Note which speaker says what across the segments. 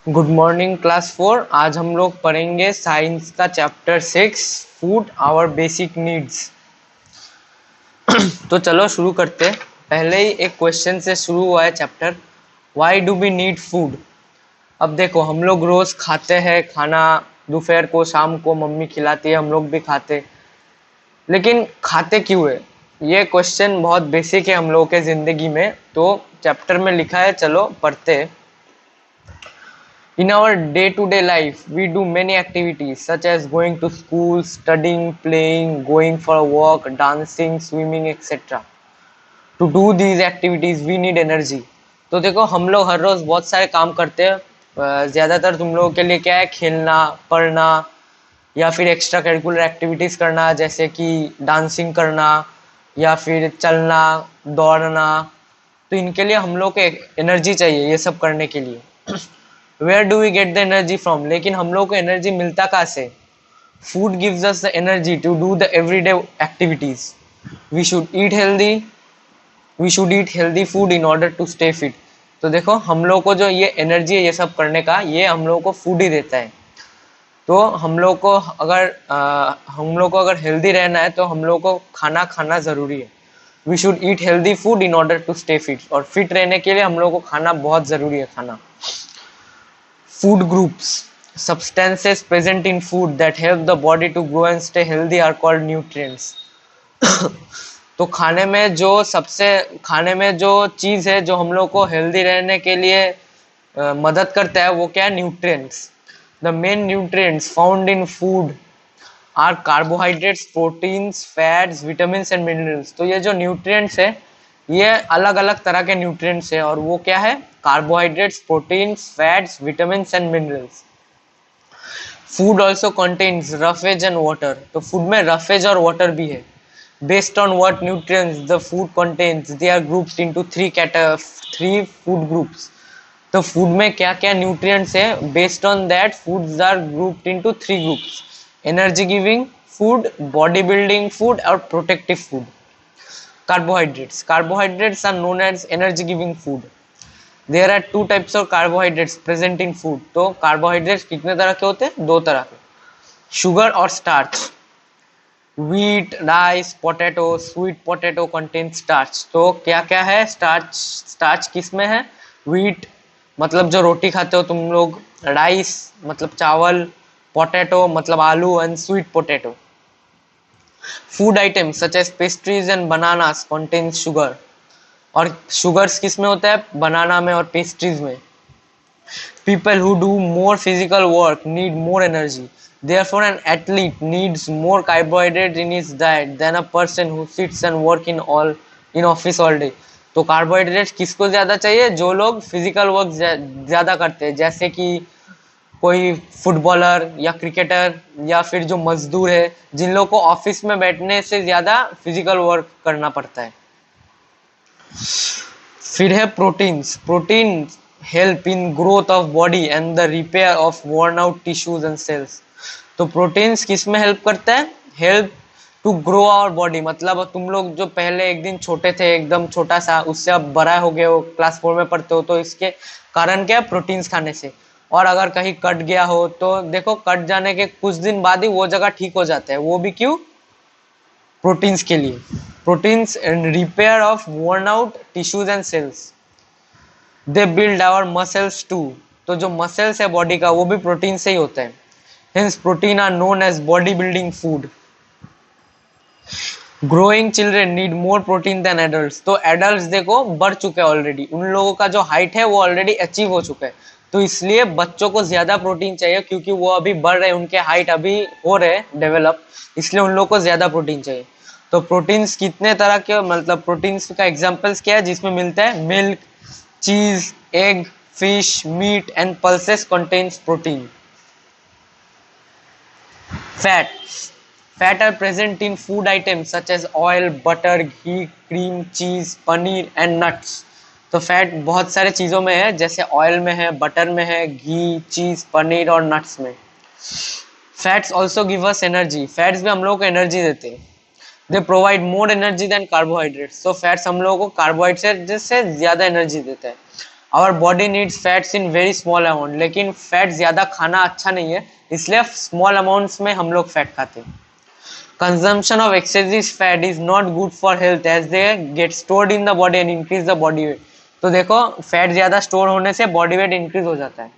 Speaker 1: Good morning class 4। आज हम लोग पढ़ेंगे साइंस का chapter 6 food our basic needs. तो चलो शुरू करते हैं। पहले ही एक क्वेश्चन से शुरू हुआ है chapter, why do we need food. अब देखो, हम लोग रोज खाते हैं खाना, दोपहर को शाम को मम्मी खिलाती है, हम लोग भी खाते, लेकिन खाते क्यों है? ये क्वेश्चन बहुत बेसिक है हम लोगों के जिंदगी में। तो चैप्टर में लिखा है, चलो पढ़ते हैं। In our day-to-day life, we do many activities such as going to school, studying, playing, going for a walk, dancing, swimming, etc. To do these activities, we need energy. तो देखो, हम लोग हर रोज बहुत सारे काम करते हैं। ज्यादातर तुम लोगों के लिए क्या है? खेलना, पढ़ना, या फिर एक्स्ट्रा करिकुलर एक्टिविटीज करना, जैसे कि डांसिंग करना या फिर चलना, दौड़ना। तो इनके लिए हम लोग को एनर्जी चाहिए ये सब करने के लिए। Where do we get the energy from? लेकिन हम लोग को एनर्जी मिलता कहाँ से? Food gives us the energy to do the everyday activities. We should eat healthy we should eat healthy food in order to stay fit. तो देखो, हम लोग को जो ये एनर्जी है ये सब करने का, ये हम लोग को फूड ही देता है। तो हम लोग को अगर हेल्दी रहना है तो हम लोग को खाना खाना जरूरी है। We should eat healthy food in order to stay fit. और फिट रहने के लिए हम लोग को खाना बहुत जरूरी है। खाना, food groups, substances present in food that help the body to grow and stay healthy are called nutrients. तो खाने में जो चीज है जो हम लोग को हेल्दी रहने के लिए मदद करता है, वो क्या है? Nutrients. The main nutrients found in food are carbohydrates, proteins, fats, vitamins and minerals. तो ये जो न्यूट्रिएंट्स है, ये अलग अलग तरह के न्यूट्रिएंट्स है, और वो क्या है? Carbohydrates, proteins, fats, vitamins and minerals. Food also contains roughage and water. तो फूड में रफेज और वाटर भी है। Based on what nutrients the food contains, they are grouped into three food groups. तो फूड में क्या क्या न्यूट्रिएंट्स है, based on that foods are grouped into three groups: energy giving food, body building food और protective food. Carbohydrates are known as energy giving food. There are two types of carbohydrates present in food. तो carbohydrates कितने तरह के होते हैं? दो तरह के, शुगर और starch. Wheat, rice, potato, sweet potato contains starch. तो क्या क्या है? स्टार्च किस में है? Wheat मतलब जो रोटी खाते हो तुम लोग, राइस मतलब चावल, पोटैटो मतलब आलू, and sweet potato. Food items such as pastries and bananas contains sugar. और शुगर्स किस में होता है? बनाना में और पेस्ट्रीज में। People who do more physical work need more energy. Therefore, an athlete needs more carbohydrate in his diet than a person who sits and work in office all day. तो carbohydrate किसको ज्यादा चाहिए? जो लोग physical work ज्यादा करते हैं, जैसे कि कोई फुटबॉलर या क्रिकेटर, या फिर जो मजदूर है, जिन लोगों को ऑफिस में बैठने से ज्यादा फिजिकल वर्क करना पड़ता है। फिर है proteins. Protein help in growth of body and the repair of worn out tissues and cells. तो प्रोटीन्स किस में हेल्प करता है? Help to grow our body. मतलब तुम लोग जो पहले एक दिन छोटे थे, एकदम छोटा सा, उससे अब बड़ा हो गए हो, क्लास 4 में पढ़ते हो, तो इसके कारण क्या है? प्रोटीन्स खाने से। और अगर कहीं कट गया हो तो देखो, कट जाने के कुछ दिन बाद ही वो जगह ठीक हो जाता है। वो भी क्यों? प्रोटीन्स के लिए। Proteins and repair of worn out tissues and cells. They build our muscles too. तो जो मसल्स है बॉडी का, वो भी प्रोटीन से ही होता है। Hence protein are known as body building food. Growing children need more protein than adults. तो एडल्ट्स देखो बढ़ चुके हैं ऑलरेडी, उन लोगों का जो हाइट है वो ऑलरेडी अचीव हो चुका है। तो इसलिए बच्चों को ज्यादा प्रोटीन चाहिए, क्योंकि वो अभी बढ़ रहे हैं, उनके हाइट अभी हो रहे डेवलप, इसलिए उन लोगों को ज्यादा प्रोटीन चाहिए। तो प्रोटीन्स कितने तरह के, मतलब प्रोटीन्स का एग्जांपल्स क्या है जिसमें मिलता है? Milk, cheese, egg, fish, meat and pulses contains protein. Fat Fat are present in food items such as oil, butter, ghee, cream, cheese, paneer and nuts. तो फैट बहुत सारे चीज़ों में है, जैसे ऑयल में है, बटर में है, घी, चीज, पनीर और नट्स में। Fats also give us energy. Fats भी हम लोगों को एनर्जी देते हैं। They provide more energy than carbohydrates. तो फैट्स हम लोगों को कार्बोहाइड्रेट से ज्यादा एनर्जी देता है। Our body needs fats in very small amount, लेकिन फैट ज्यादा खाना अच्छा नहीं है, इसलिए स्मॉल अमाउंट्स में हम लोग फैट खाते हैं। Consumption of excessive fat is not good for health as they get stored in the body and increase the body weight. तो देखो फैट ज्यादा स्टोर होने से बॉडी वेट इंक्रीज हो जाता है।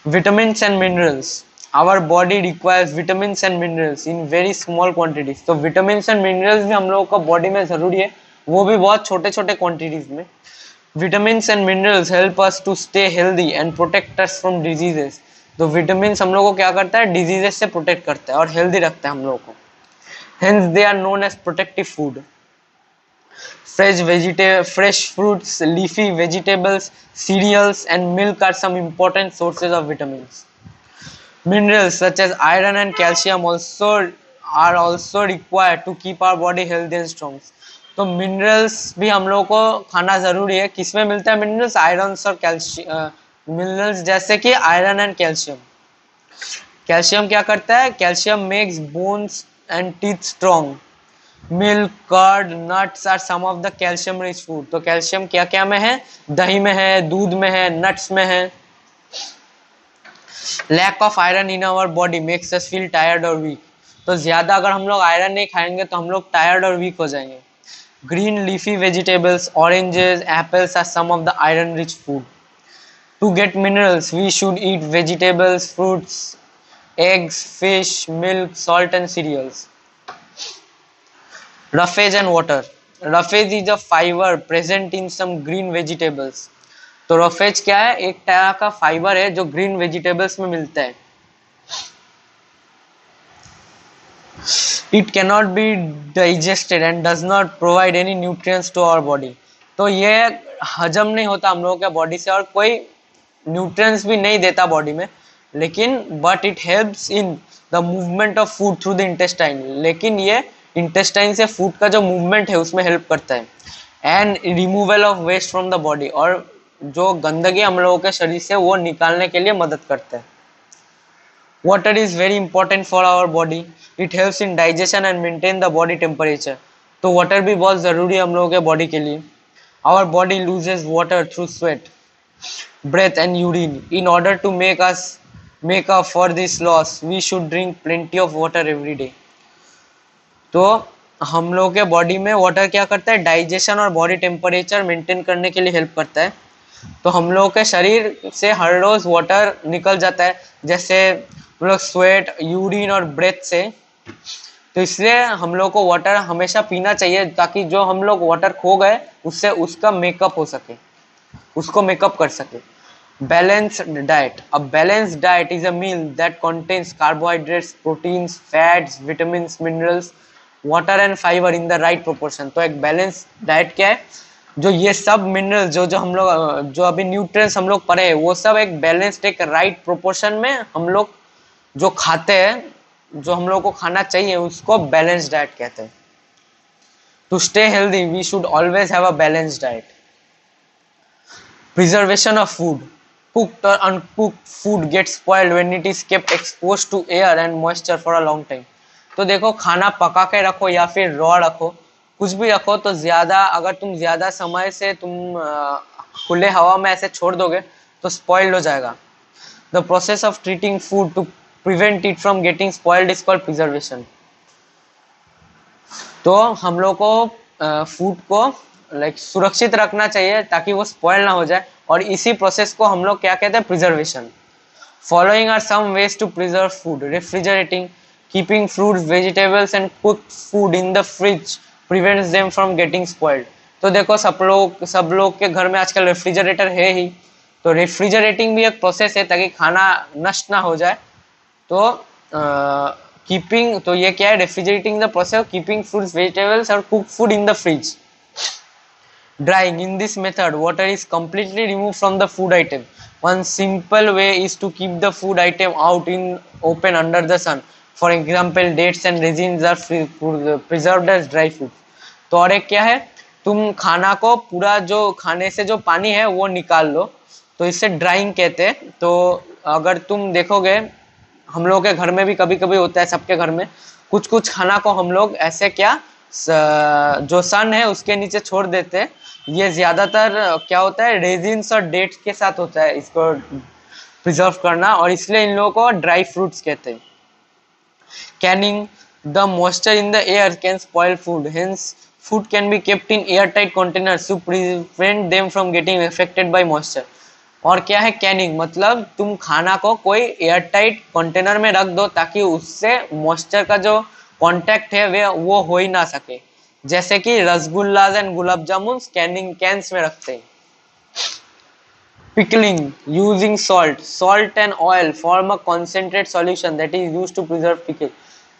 Speaker 1: Vitamins and minerals, our body requires vitamins and minerals in very small quantities. तो vitamins and minerals भी हम लोगों को बॉडी में जरूरी है, वो भी बहुत छोटे छोटे क्वांटिटीज में। Vitamins and minerals help us to stay healthy and protect us from diseases. तो विटामिन्स हम लोगों को क्या करता है, डिजीजेस से प्रोटेक्ट करता है और हेल्दी रखता है हम लोगों को। Hence they are known as protective food. Fresh fruits, leafy vegetables, cereals and milk are some important sources of vitamins. Minerals such as iron and calcium are also required to keep our body healthy and strong. तो minerals भी हम लोगों को खाना जरूरी है। किसमें मिलता है मिनरल्स? आयरन और कैल्शियम। मिनरल्स जैसे कि आयरन एंड कैल्शियम। कैल्शियम क्या करता है? Calcium makes bones and teeth strong. Milk, curd, nuts are some of the calcium rich food. तो कैल्शियम क्या क्या में है? दही में है, दूध में है, नट्स में है। Lack of iron in our body makes us feel tired और वीक। तो ज्यादा अगर हम लोग आयरन नहीं खाएंगे तो हम लोग टायर्ड और वीक हो जाएंगे। Green leafy vegetables, oranges, apples are some of the iron rich food. To get minerals we should eat vegetables, fruits, eggs, fish, milk, salt and cereals. Roughage and water. Roughage is a fiber present in some green vegetables. तो roughage क्या है? एक तरह का fibre है जो green vegetables में मिलता है। It cannot be digested and does not provide any nutrients to our body. तो ये हजम नहीं होता हम लोगों के बॉडी से और कोई न्यूट्रिएंट्स भी नहीं देता बॉडी में, लेकिन but it helps in the movement of food through the intestine. लेकिन ये इंटेस्टाइन से फूड का जो मूवमेंट है उसमें हेल्प करता है। And removal of waste from the body, और जो गंदगी हम लोगों के शरीर से वो निकालने के लिए मदद करता है। Water is very important for our body. It helps in digestion and maintain the body temperature. तो वाटर भी बहुत जरूरी है हम लोगों के बॉडी के लिए। Our body loses water through sweat, breath and urine. In order to make up for this loss, we should drink plenty of water every day. तो हम लोग के बॉडी में वाटर क्या करता है? डाइजेशन और बॉडी टेम्परेचर मेंटेन करने के लिए हेल्प करता है। तो हम लोग के शरीर से हर रोज वाटर निकल जाता है, जैसे हम लोग स्वेट, यूरिन और ब्रेथ से। तो इसलिए हम लोग को वाटर हमेशा पीना चाहिए ताकि जो हम लोग वाटर खो गए उससे उसका मेकअप हो सके, उसको मेकअप कर सके। Balanced diet. A balanced diet is a meal that contains carbohydrates, proteins, fats, vitamins, minerals, water and fibre in the right proportion. तो एक बैलेंस डाइट क्या है? जो ये सब मिनरल्स जो जो हम लोग जो अभी न्यूट्रिएंट्स हम लोग पढ़े हैं वो सब एक बैलेंस्ड, एक राइट प्रोपोर्शन में हम लोग जो खाते हैं, जो हम लोग को खाना चाहिए उसको बैलेंस्ड डाइट कहते हैं। To stay healthy we should always have a balanced diet. Preservation of food. Cooked or uncooked food gets spoiled when it is kept exposed to air and moisture for a long time. तो देखो खाना पका के रखो या फिर raw रखो, कुछ भी रखो, तो ज्यादा अगर तुम ज्यादा समय से तुम खुले हवा में ऐसे छोड़ दोगे तो स्पॉइल्ड हो जाएगा। The process of treating food to prevent it from getting spoiled is called preservation. तो हम लोग को फूड को सुरक्षित रखना चाहिए ताकि वो स्पॉइल ना हो जाए, और इसी प्रोसेस को हम लोग क्या कहते हैं? Preservation. Following are some ways to preserve food. Refrigerating, keeping fruits, vegetables and cooked food in the fridge prevents them from getting spoiled. तो देखो सब लोग के घर में आजकल रेफ्रिजरेटर है ही, तो रेफ्रिजरेटिंग भी एक प्रोसेस है ताकि खाना नष्ट ना हो जाए। तो कीपिंग, तो ये क्या है? Refrigerating the process of keeping fruits, vegetables और cooked food in the fridge. Drying. In this method, water is completely removed from the food item. One simple way is to keep the food item out in open under the sun. For example, dates and raisins are preserved as dry fruit. तो और एक क्या है? तुम खाना को पूरा जो खाने से जो पानी है वो निकाल लो, तो इससे ड्राइंग कहते हैं। तो अगर तुम देखोगे हम लोग के घर में भी कभी कभी होता है, सबके घर में कुछ कुछ खाना को हम लोग ऐसे क्या जो सन है उसके नीचे छोड़ देते हैं। ये ज्यादातर क्या होता है, रेजिन्स और डेट्स के साथ होता है इसको प्रिजर्व करना, और इसलिए इन लोगों को ड्राई फ्रूट्स कहते हैं। Canning, the moisture in the air can spoil food, hence food can be kept in airtight containers to prevent them from getting affected by moisture। और क्या है कैनिंग, मतलब तुम खाना को कोई एयरटाइट कंटेनर में रख दो ताकि उससे मॉइस्चर का जो कांटेक्ट है वे वो हो ही ना सके। जैसे कि rasgullas and gulab jamun canning cans में रखते हैं। Pickling, using salt and oil form a concentrate solution that is used to preserve pickle.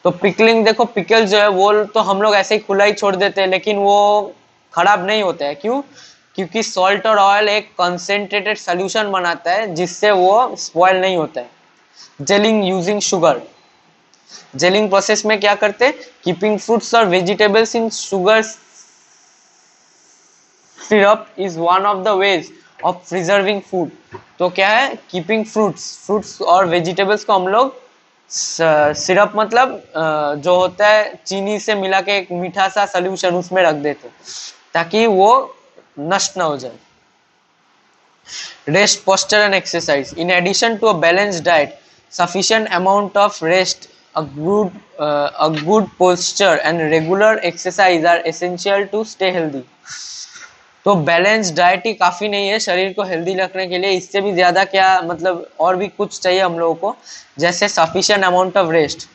Speaker 1: तो पिकलिंग देखो, पिकल जो है वो तो हम लोग ऐसे ही खुला ही छोड़ देते हैं, लेकिन वो खराब नहीं होता है। क्यों? क्योंकि सॉल्ट और ऑयल एक कंसेंट्रेटेड सोल्यूशन बनाता है जिससे वो स्पॉइल नहीं होता है। Gelling, using sugar, gelling process में क्या करते हैं, कीपिंग फ्रूट्स और vegetables in sugar syrup is one of the ways of preserving food. तो क्या है, कीपिंग फ्रूट्स और वेजिटेबल्स को हम लोग सिरप मतलब जो होता है चीनी से मिला के एक मीठा सा सोल्यूशन उसमें रख देते ताकि वो नष्ट ना हो जाए। Rest, posture and exercise, in addition to a balanced diet sufficient amount of rest, a good posture and regular exercise are essential to stay healthy। तो बैलेंस डाइट ही काफी नहीं है शरीर को हेल्दी रखने के लिए, इससे भी ज्यादा क्या मतलब और भी कुछ चाहिए हम लोगों को, जैसे sufficient amount of rest,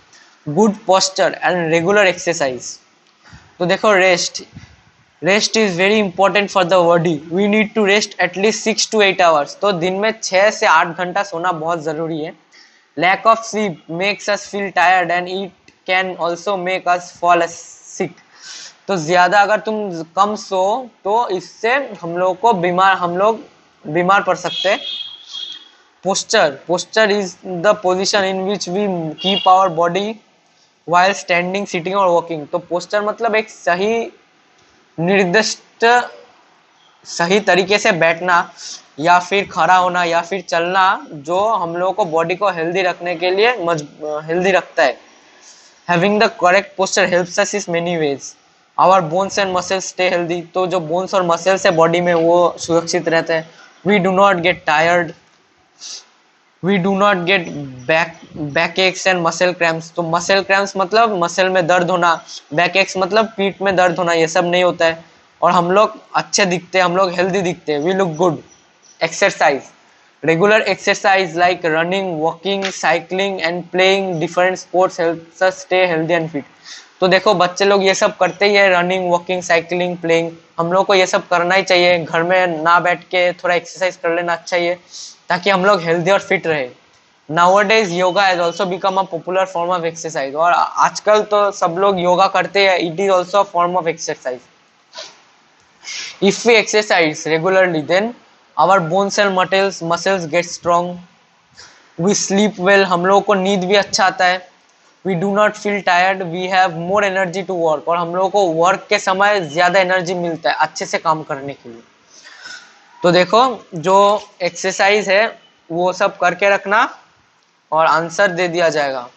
Speaker 1: good posture and regular exercise. तो देखो rest is very important for the body, we need to rest at least 6 to 8 hours. तो दिन में 6 से 8 घंटा सोना बहुत जरूरी है। Lack of sleep makes us feel tired and it can also make us fall sick. तो ज्यादा अगर तुम कम सो तो इससे हम लोग बीमार पड़ सकते हैं। Posture is the position in which we keep our body while standing, sitting और वॉकिंग। तो पोस्चर मतलब एक निर्दिष्ट सही तरीके से बैठना या फिर खड़ा होना या फिर चलना, जो हम लोगों को बॉडी को हेल्दी रखने के लिए हेल्दी रखता है। Having the correct posture helps us in many ways. Our bones and muscles stay healthy। तो जो बोन्स और मसल्स है बॉडी में वो सुरक्षित रहते हैं। We do not get tired, we do not get back aches and muscle cramps। तो muscle cramps मतलब मसल में दर्द होना, back aches मतलब पीठ में दर्द होना, ये सब नहीं होता है। और हम लोग अच्छे दिखते हैं, हम लोग हेल्दी दिखते हैं, we look good। Exercise, regular exercise like running, walking, cycling and playing different sports helps us stay healthy and fit। तो देखो बच्चे लोग ये सब करते ही है, रनिंग, वॉकिंग, साइकिलिंग, प्लेइंग। हम लोग को ये सब करना ही चाहिए, घर में ना बैठ के थोड़ा एक्सरसाइज कर लेना अच्छा ही है ताकि हम लोग हेल्दी और फिट रहे। Nowadays yoga has also become a popular form of exercise। और आजकल तो सब लोग योगा करते हैं, it is also a form of exercise। If we exercise regularly then our bones and muscles get strong, we sleep well, हम लोगों को नींद भी अच्छा आता है। We do not feel tired, we have more energy to work। और हम लोगों को वर्क के समय ज्यादा एनर्जी मिलता है अच्छे से काम करने के लिए। तो देखो जो एक्सरसाइज है वो सब करके रखना और आंसर दे दिया जाएगा।